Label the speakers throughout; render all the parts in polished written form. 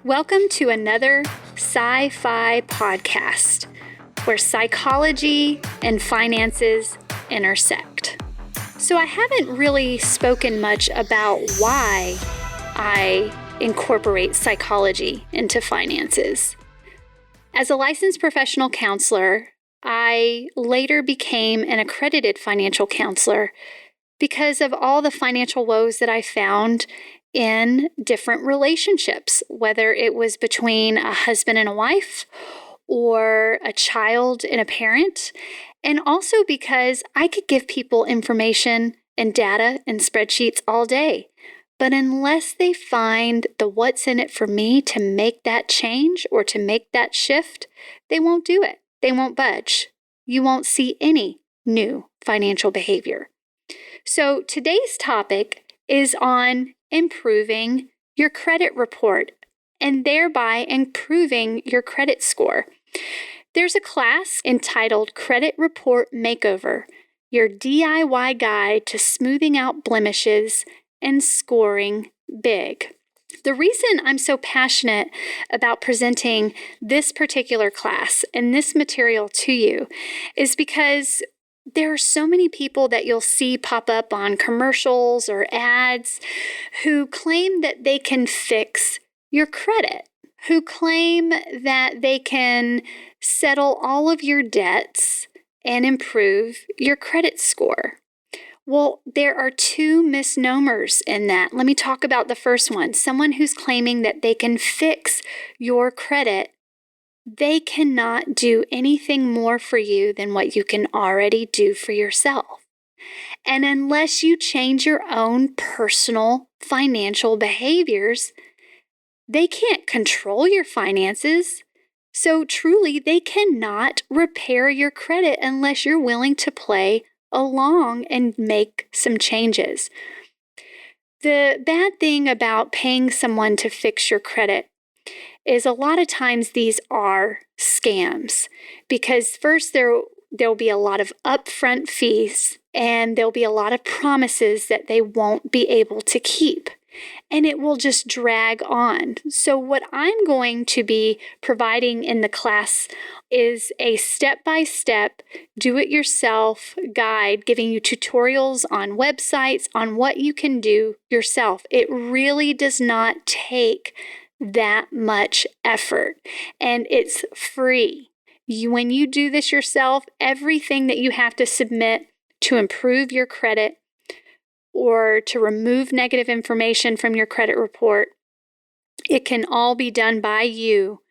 Speaker 1: Welcome to another sci-fi podcast where psychology and finances intersect. So I haven't really spoken much about why I incorporate psychology into finances. As a licensed professional counselor, I later became an accredited financial counselor because of all the financial woes that I found in different relationships, whether it was between a husband and a wife or a child and a parent, and also because I could give people information and data and spreadsheets all day. But unless they find the what's in it for me to make that change or to make that shift, they won't do it. They won't budge. You won't see any new financial behavior. So today's topic is on improving your credit report and thereby improving your credit score. There's a class entitled Credit Report Makeover, your DIY guide to smoothing out blemishes and scoring big. The reason I'm so passionate about presenting this particular class and this material to you is because there are so many people that you'll see pop up on commercials or ads who claim that they can fix your credit, who claim that they can settle all of your debts and improve your credit score. Well, there are two misnomers in that. Let me talk about the first one. Someone who's claiming that they can fix your credit. They cannot do anything more for you than what you can already do for yourself. And unless you change your own personal financial behaviors, they can't control your finances. So truly, they cannot repair your credit unless you're willing to play along and make some changes. The bad thing about paying someone to fix your credit is a lot of times these are scams, because first there'll be a lot of upfront fees and there'll be a lot of promises that they won't be able to keep, and it will just drag on. So what I'm going to be providing in the class is a step-by-step, do-it-yourself guide, giving you tutorials on websites on what you can do yourself. It really does not take that much effort, and it's free. When you do this yourself, everything that you have to submit to improve your credit or to remove negative information from your credit report, it can all be done by you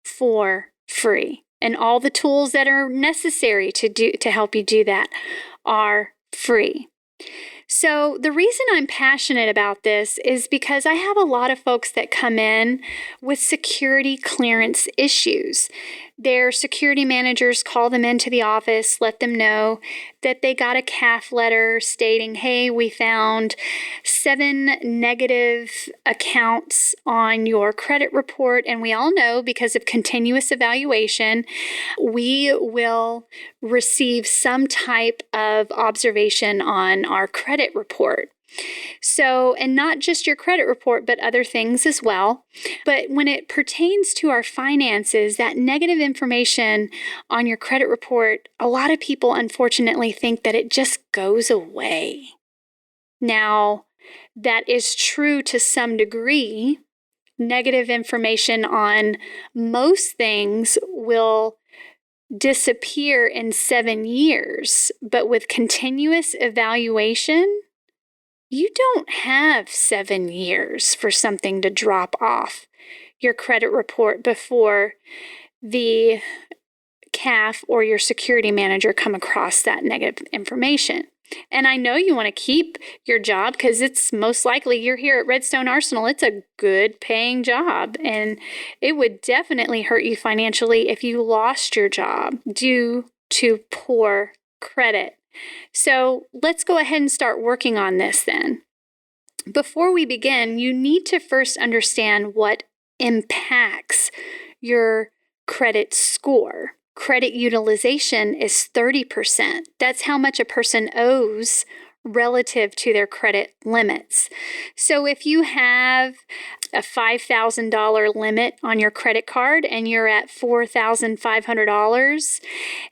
Speaker 1: for free. And all the tools that are necessary to help you do that are free. So the reason I'm passionate about this is because I have a lot of folks that come in with security clearance issues. Their security managers call them into the office, let them know that they got a CAF letter stating, hey, we found 7 negative accounts on your credit report. And we all know, because of continuous evaluation, we will receive some type of observation on our credit report. So, and not just your credit report, but other things as well. But when it pertains to our finances, that negative information on your credit report, a lot of people unfortunately think that it just goes away. Now, that is true to some degree. Negative information on most things will disappear in 7 years, but with continuous evaluation, you don't have 7 years for something to drop off your credit report before the CAF or your security manager come across that negative information. And I know you want to keep your job because it's most likely you're here at Redstone Arsenal. It's a good paying job, and it would definitely hurt you financially if you lost your job due to poor credit. So let's go ahead and start working on this then. Before we begin, you need to first understand what impacts your credit score. Credit utilization is 30%. That's how much a person owes relative to their credit limits. So if you have a $5,000 limit on your credit card and you're at $4,500,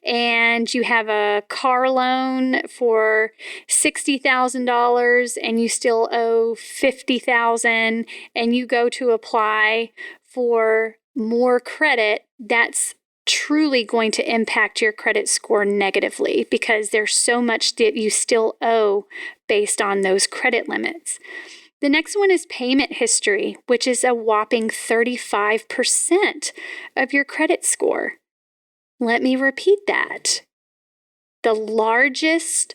Speaker 1: and you have a car loan for $60,000 and you still owe $50,000, and you go to apply for more credit, that's truly going to impact your credit score negatively because there's so much that you still owe based on those credit limits. The next one is payment history, which is a whopping 35% of your credit score. Let me repeat that. The largest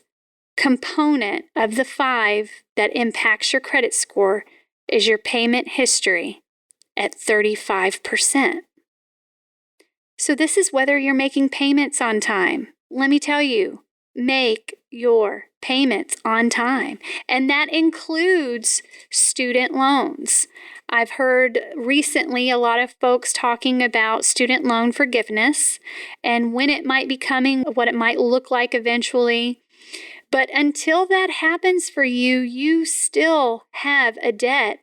Speaker 1: component of the 5 that impacts your credit score is your payment history at 35%. So this is whether you're making payments on time. Let me tell you, make your payments on time. And that includes student loans. I've heard recently a lot of folks talking about student loan forgiveness and when it might be coming, what it might look like eventually. But until that happens for you, you still have a debt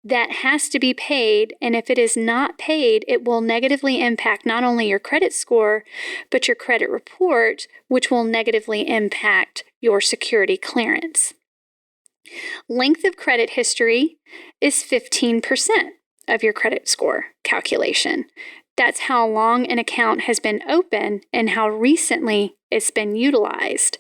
Speaker 1: that has to be paid, and if it is not paid, it will negatively impact not only your credit score, but your credit report, which will negatively impact your security clearance. Length of credit history is 15% of your credit score calculation. That's how long an account has been open and how recently it's been utilized.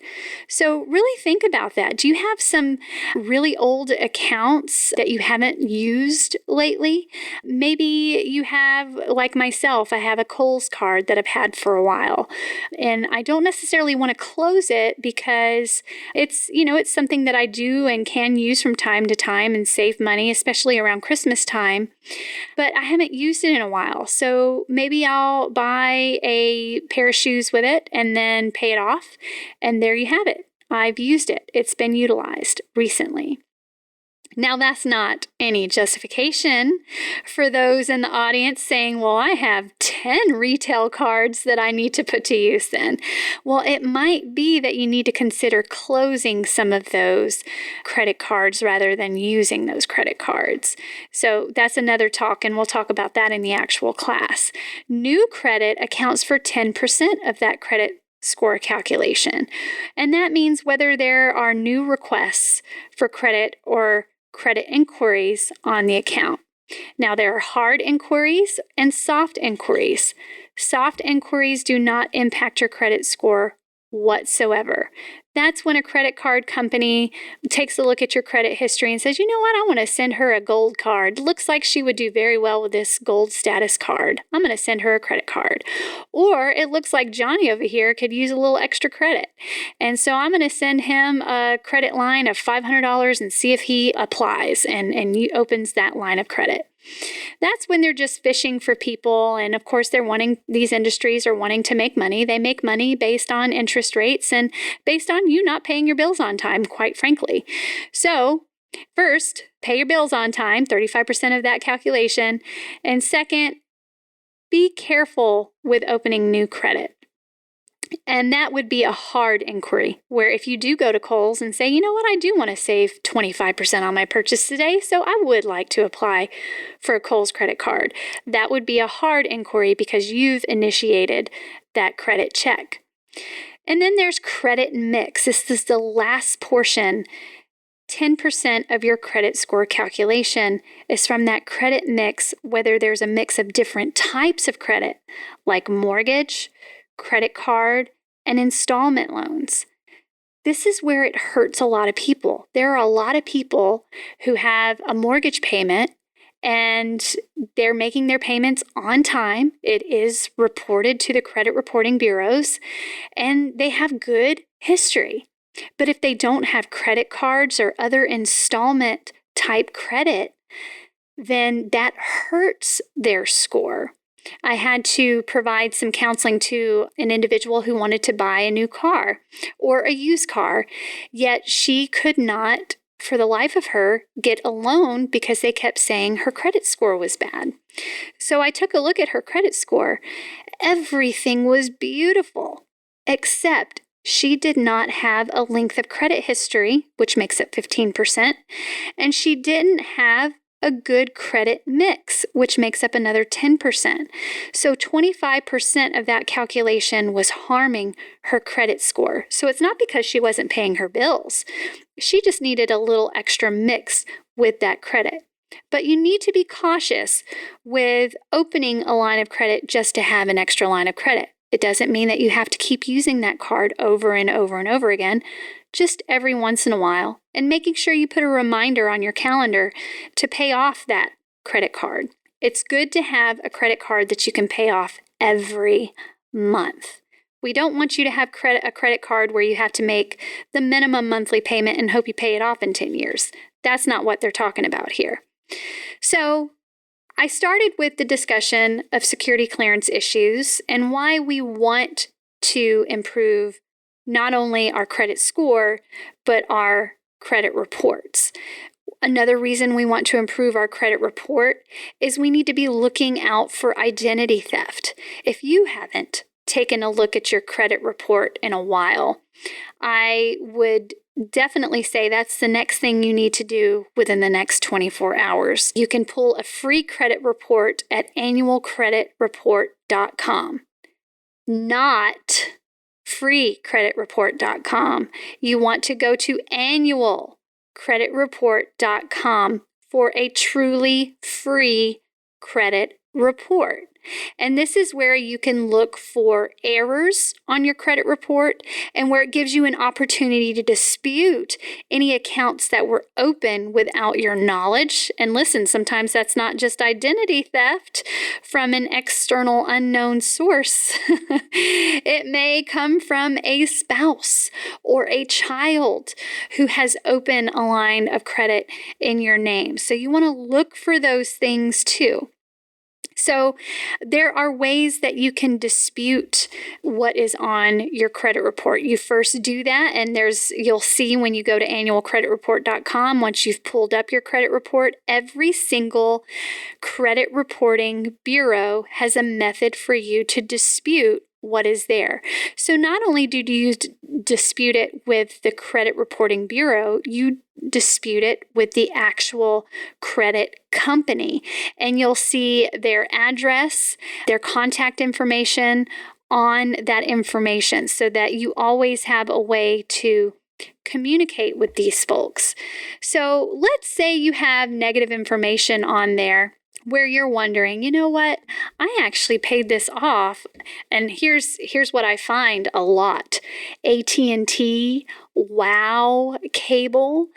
Speaker 1: So really think about that. Do you have some really old accounts that you haven't used lately? Maybe you have, like myself, I have a Kohl's card that I've had for a while, and I don't necessarily want to close it because it's something that I do and can use from time to time and save money, especially around Christmas time. But I haven't used it in a while. So maybe I'll buy a pair of shoes with it and then pay it off. And there you have it. I've used it. It's been utilized recently. Now, that's not any justification for those in the audience saying, well, I have 10 retail cards that I need to put to use then. Well, it might be that you need to consider closing some of those credit cards rather than using those credit cards. So that's another talk, and we'll talk about that in the actual class. New credit accounts for 10% of that credit score calculation. And that means whether there are new requests for credit or credit inquiries on the account. Now, there are hard inquiries and soft inquiries. Soft inquiries do not impact your credit score whatsoever. That's when a credit card company takes a look at your credit history and says, you know what, I want to send her a gold card. Looks like she would do very well with this gold status card. I'm going to send her a credit card. Or it looks like Johnny over here could use a little extra credit. And so I'm going to send him a credit line of $500 and see if he applies and opens that line of credit. That's when they're just fishing for people. And of course, these industries are wanting to make money. They make money based on interest rates and based on you not paying your bills on time, quite frankly. So first, pay your bills on time, 35% of that calculation. And second, be careful with opening new credit. And that would be a hard inquiry, where if you do go to Kohl's and say, you know what, I do want to save 25% on my purchase today, so I would like to apply for a Kohl's credit card. That would be a hard inquiry because you've initiated that credit check. And then there's credit mix. This is the last portion. 10% of your credit score calculation is from that credit mix, whether there's a mix of different types of credit, like mortgage, credit card, and installment loans. This is where it hurts a lot of people. There are a lot of people who have a mortgage payment and they're making their payments on time. It is reported to the credit reporting bureaus, and they have good history. But if they don't have credit cards or other installment type credit, then that hurts their score. I had to provide some counseling to an individual who wanted to buy a new car or a used car, yet she could not, for the life of her, get a loan because they kept saying her credit score was bad. So I took a look at her credit score. Everything was beautiful, except She did not have a length of credit history, which makes up 15%, and she didn't have a good credit mix, which makes up another 10%. So 25% of that calculation was harming her credit score. So it's not because she wasn't paying her bills. She just needed a little extra mix with that credit. But you need to be cautious with opening a line of credit just to have an extra line of credit. It doesn't mean that you have to keep using that card over and over and over again, just every once in a while, and making sure you put a reminder on your calendar to pay off that credit card. It's good to have a credit card that you can pay off every month. We don't want you to have a credit card where you have to make the minimum monthly payment and hope you pay it off in 10 years. That's not what they're talking about here. So I started with the discussion of security clearance issues and why we want to improve not only our credit score, but our credit reports. Another reason we want to improve our credit report is we need to be looking out for identity theft. If you haven't taken a look at your credit report in a while, I would definitely say that's the next thing you need to do within the next 24 hours. You can pull a free credit report at annualcreditreport.com, not freecreditreport.com. You want to go to annualcreditreport.com for a truly free credit report. And this is where you can look for errors on your credit report and where it gives you an opportunity to dispute any accounts that were open without your knowledge. And listen, sometimes that's not just identity theft from an external unknown source. It may come from a spouse or a child who has opened a line of credit in your name. So you want to look for those things too. So there are ways that you can dispute what is on your credit report. You first do that, and you'll see when you go to annualcreditreport.com, once you've pulled up your credit report, every single credit reporting bureau has a method for you to dispute what is there. So not only do you dispute it with the credit reporting bureau, you dispute it with the actual credit company. And you'll see their address, their contact information on that information so that you always have a way to communicate with these folks. So let's say you have negative information on there where you're wondering, you know what, I actually paid this off. And here's what I find a lot. AT&T, Wow, cable.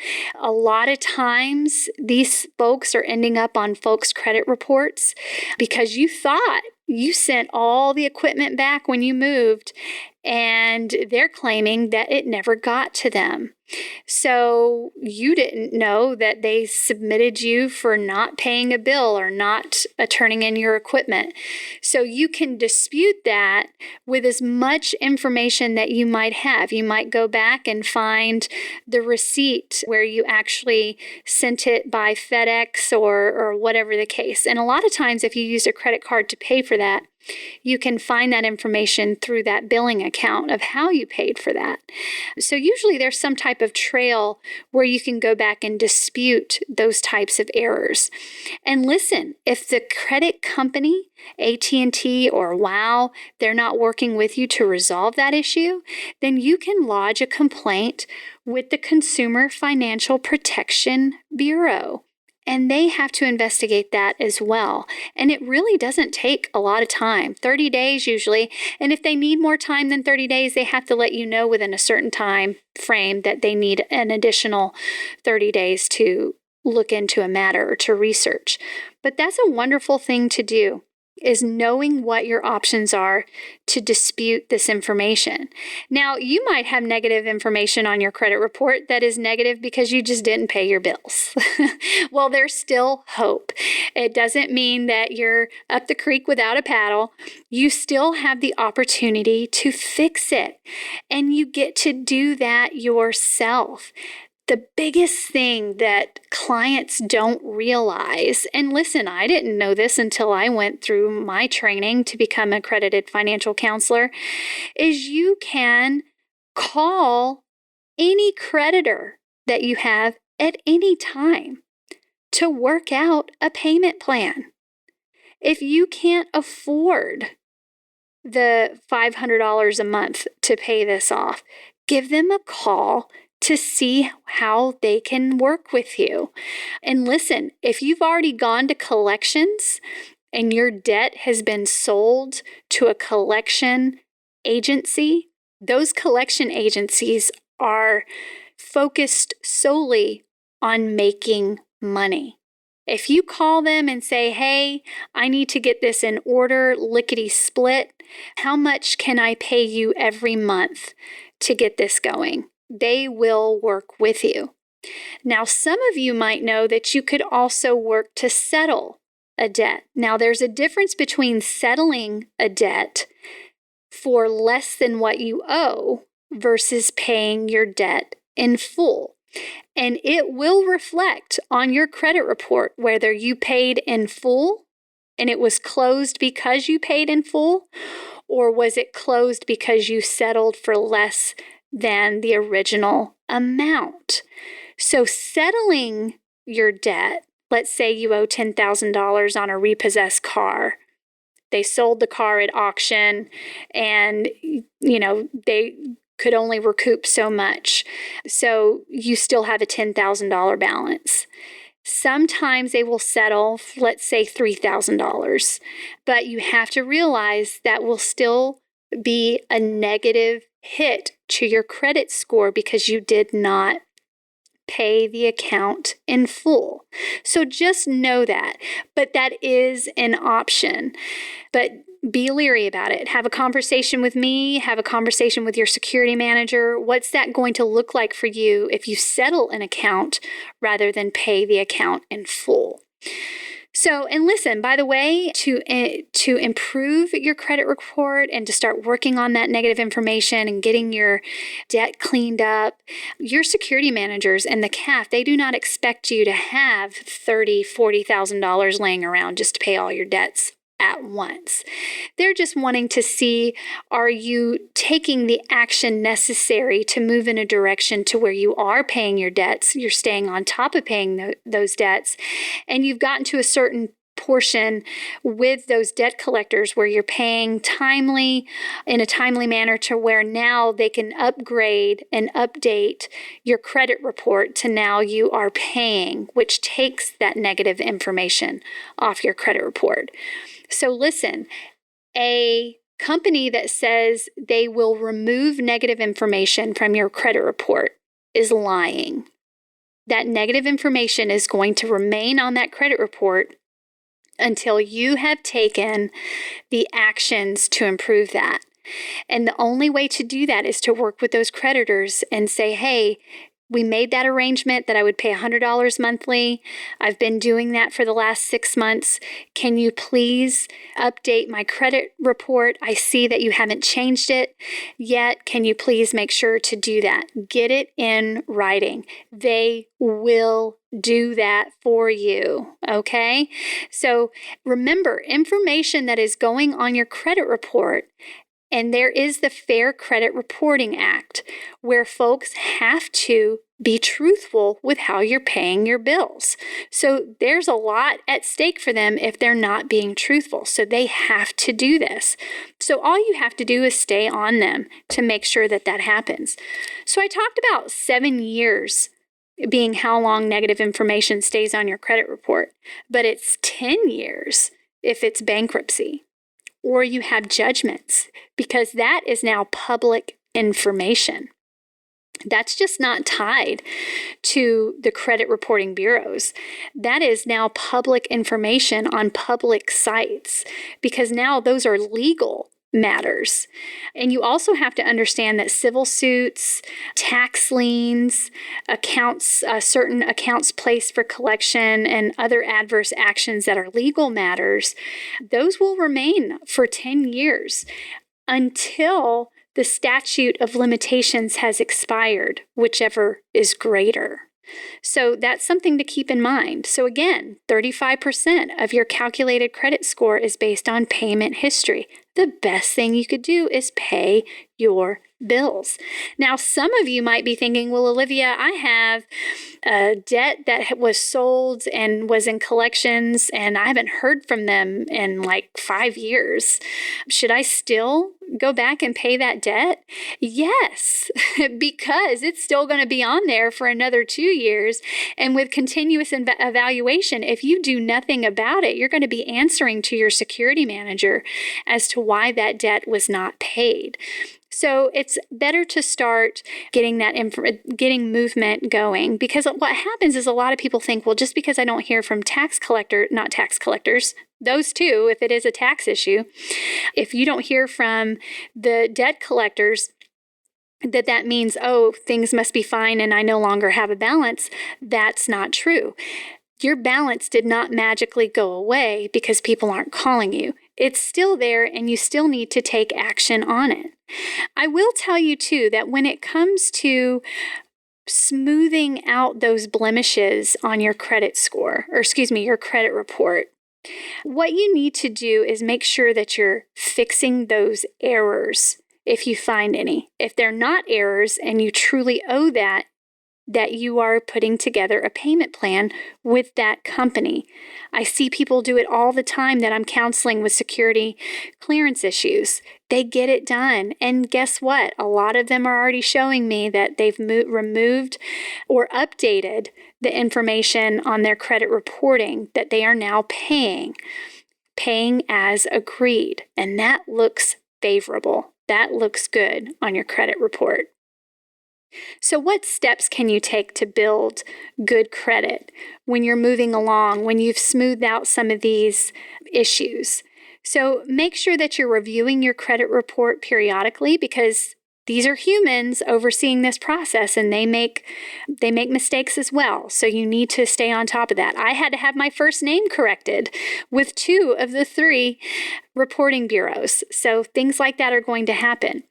Speaker 1: A lot of times these folks are ending up on folks' credit reports because you thought you sent all the equipment back when you moved, and they're claiming that it never got to them. So you didn't know that they submitted you for not paying a bill or not turning in your equipment. So you can dispute that with as much information that you might have. You might go back and find the receipt where you actually sent it by FedEx or whatever the case. And a lot of times if you use a credit card to pay for that, you can find that information through that billing account of how you paid for that. So usually there's some type of trail where you can go back and dispute those types of errors. And listen, if the credit company, AT&T or Wow, they're not working with you to resolve that issue, then you can lodge a complaint with the Consumer Financial Protection Bureau. And they have to investigate that as well. And it really doesn't take a lot of time, 30 days usually. And if they need more time than 30 days, they have to let you know within a certain time frame that they need an additional 30 days to look into a matter or to research. But that's a wonderful thing to do, is knowing what your options are to dispute this information. Now, you might have negative information on your credit report that is negative because you just didn't pay your bills. Well, there's still hope. It doesn't mean that you're up the creek without a paddle. You still have the opportunity to fix it, and you get to do that yourself. The biggest thing that clients don't realize, and listen, I didn't know this until I went through my training to become an accredited financial counselor, is you can Call any creditor that you have at any time to work out a payment plan. If you can't afford the $500 a month to pay this off, give them a call to see how they can work with you. And listen, if you've already gone to collections and your debt has been sold to a collection agency, those collection agencies are focused solely on making money. If you call them and say, hey, I need to get this in order, lickety split, how much can I pay you every month to get this going? They will work with you. Now, some of you might know that you could also work to settle a debt. Now, there's a difference between settling a debt for less than what you owe versus paying your debt in full. And it will reflect on your credit report whether you paid in full and it was closed because you paid in full, or was it closed because you settled for less than the original amount. So settling your debt, let's say you owe $10,000 on a repossessed car. They sold the car at auction and, they could only recoup so much. So you still have a $10,000 balance. Sometimes they will settle, let's say $3,000, but you have to realize that will still be a negative hit to your credit score because you did not pay the account in full. So just know that, but that is an option. But be leery about it. Have a conversation with me, have a conversation with your security manager. What's that going to look like for you if you settle an account rather than pay the account in full? So, and listen, by the way, to improve your credit report and to start working on that negative information and getting your debt cleaned up, your security managers and the CAF, they do not expect you to have $30,000, $40,000 laying around just to pay all your debts at once. They're just wanting to see, are you taking the action necessary to move in a direction to where you are paying your debts, you're staying on top of paying those debts, and you've gotten to a certain portion with those debt collectors where you're paying in a timely manner to where now they can upgrade and update your credit report to now you are paying, which takes that negative information off your credit report. So listen, a company that says they will remove negative information from your credit report is lying. That negative information is going to remain on that credit report until you have taken the actions to improve that. And the only way to do that is to work with those creditors and say, hey, we made that arrangement that I would pay $100 monthly. I've been doing that for the last 6 months. Can you please update my credit report? I see that you haven't changed it yet. Can you please make sure to do that? Get it in writing. They will do that for you, okay? So remember, information that is going on your credit report, and there is the Fair Credit Reporting Act, where folks have to be truthful with how you're paying your bills. So there's a lot at stake for them if they're not being truthful. So they have to do this. So all you have to do is stay on them to make sure that that happens. So I talked about 7 years being how long negative information stays on your credit report, but it's 10 years if it's bankruptcy. Or you have judgments, because that is now public information. That's just not tied to the credit reporting bureaus. That is now public information on public sites, because now those are legal matters. And you also have to understand that civil suits, tax liens, certain accounts placed for collection, and other adverse actions that are legal matters, those will remain for 10 years until the statute of limitations has expired, whichever is greater. So that's something to keep in mind. So again, 35% of your calculated credit score is based on payment history. the best thing you could do is pay your bills. Now, some of you might be thinking, well, Olivia, I have a debt that was sold and was in collections, and I haven't heard from them in like 5 years. Should I still go back and pay that debt? Yes, because it's still going to be on there for another 2 years. And with continuous evaluation, if you do nothing about it, you're going to be answering to your security manager as to why that debt was not paid. So it's better to start getting getting movement going, because what happens is a lot of people think, well, just because I don't hear from not tax collectors, those two, if it is a tax issue, if you don't hear from the debt collectors, that means, oh, things must be fine and I no longer have a balance. That's not true. Your balance did not magically go away because people aren't calling you. It's still there and you still need to take action on it. I will tell you too that when it comes to smoothing out those blemishes on your credit score, your credit report, what you need to do is make sure that you're fixing those errors if you find any. If they're not errors and you truly owe that you are putting together a payment plan with that company. I see people do it all the time that I'm counseling with security clearance issues. They get it done. And guess what? A lot of them are already showing me that they've removed or updated the information on their credit reporting, that they are now paying as agreed. And that looks favorable. That looks good on your credit report. So what steps can you take to build good credit when you're moving along, when you've smoothed out some of these issues? So make sure that you're reviewing your credit report periodically, because these are humans overseeing this process and they make mistakes as well. So you need to stay on top of that. I had to have my first name corrected with 2 of the 3 reporting bureaus. So things like that are going to happen.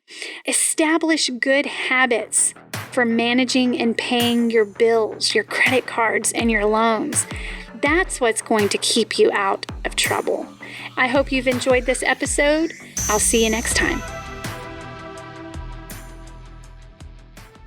Speaker 1: Establish good habits for managing and paying your bills, your credit cards, and your loans. That's what's going to keep you out of trouble. I hope you've enjoyed this episode. I'll see you next time.